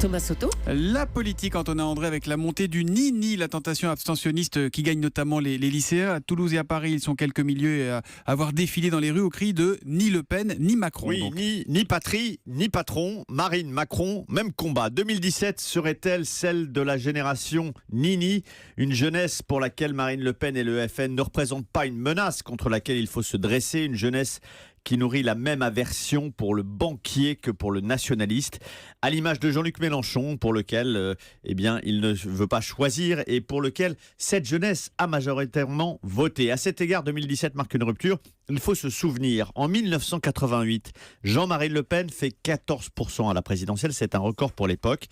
Thomas Soto. La politique, Antonin André, avec la montée du ni-ni, la tentation abstentionniste qui gagne notamment les lycéens. À Toulouse et à Paris, ils sont quelques milliers à avoir défilé dans les rues au cri de ni Le Pen, ni Macron. Oui, ni patrie, ni patron. Marine, Macron, même combat. 2017 serait-elle celle de la génération Nini, une jeunesse pour laquelle Marine Le Pen et le FN ne représentent pas une menace contre laquelle il faut se dresser, une jeunesse qui nourrit la même aversion pour le banquier que pour le nationaliste, à l'image de Jean-Luc Mélenchon, pour lequel il ne veut pas choisir et pour lequel cette jeunesse a majoritairement voté. À cet égard, 2017 marque une rupture. Il faut se souvenir, en 1988, Jean-Marie Le Pen fait 14% à la présidentielle, c'est un record pour l'époque.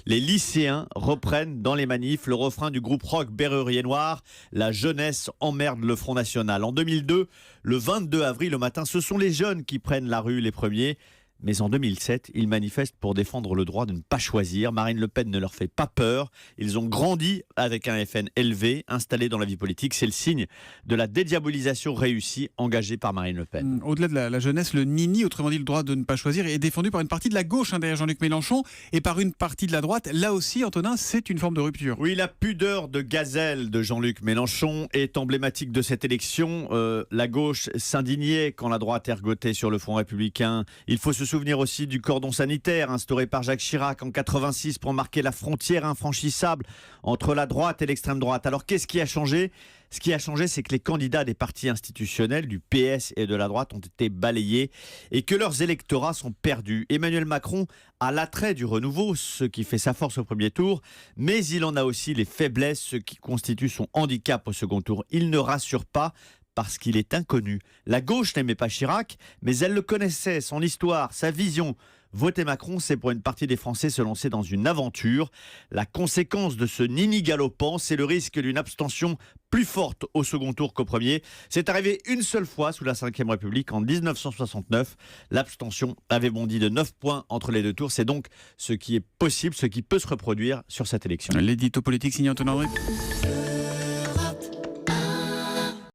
Les lycéens reprennent dans les manifs le refrain du groupe rock Berrurier Noir, la jeunesse emmerde le Front National. En 2002, le 22 avril au matin, ce sont les jeunes qui prennent la rue les premiers. Mais en 2007, ils manifestent pour défendre le droit de ne pas choisir. Marine Le Pen ne leur fait pas peur. Ils ont grandi avec un FN élevé, installé dans la vie politique. C'est le signe de la dédiabolisation réussie engagée par Marine Le Pen. Au-delà de la jeunesse, le nini, autrement dit le droit de ne pas choisir, est défendu par une partie de la gauche derrière Jean-Luc Mélenchon et par une partie de la droite. Là aussi, Antonin, c'est une forme de rupture. Oui, la pudeur de gazelle de Jean-Luc Mélenchon est emblématique de cette élection. La gauche s'indignait quand la droite ergotait sur le Front républicain. Il faut se souvenir aussi du cordon sanitaire instauré par Jacques Chirac en 86 pour marquer la frontière infranchissable entre la droite et l'extrême droite. Alors qu'est-ce qui a changé ? Ce qui a changé, c'est que les candidats des partis institutionnels, du PS et de la droite, ont été balayés et que leurs électorats sont perdus. Emmanuel Macron a l'attrait du renouveau, ce qui fait sa force au premier tour, mais il en a aussi les faiblesses, ce qui constitue son handicap au second tour. Il ne rassure pas parce qu'il est inconnu. La gauche n'aimait pas Chirac, mais elle le connaissait, son histoire, sa vision. Voter Macron, c'est pour une partie des Français se lancer dans une aventure. La conséquence de ce nini galopant, c'est le risque d'une abstention plus forte au second tour qu'au premier. C'est arrivé une seule fois sous la Ve République, en 1969. L'abstention avait bondi de 9 points entre les deux tours. C'est donc ce qui est possible, ce qui peut se reproduire sur cette élection. L'édito politique signé Antonin André.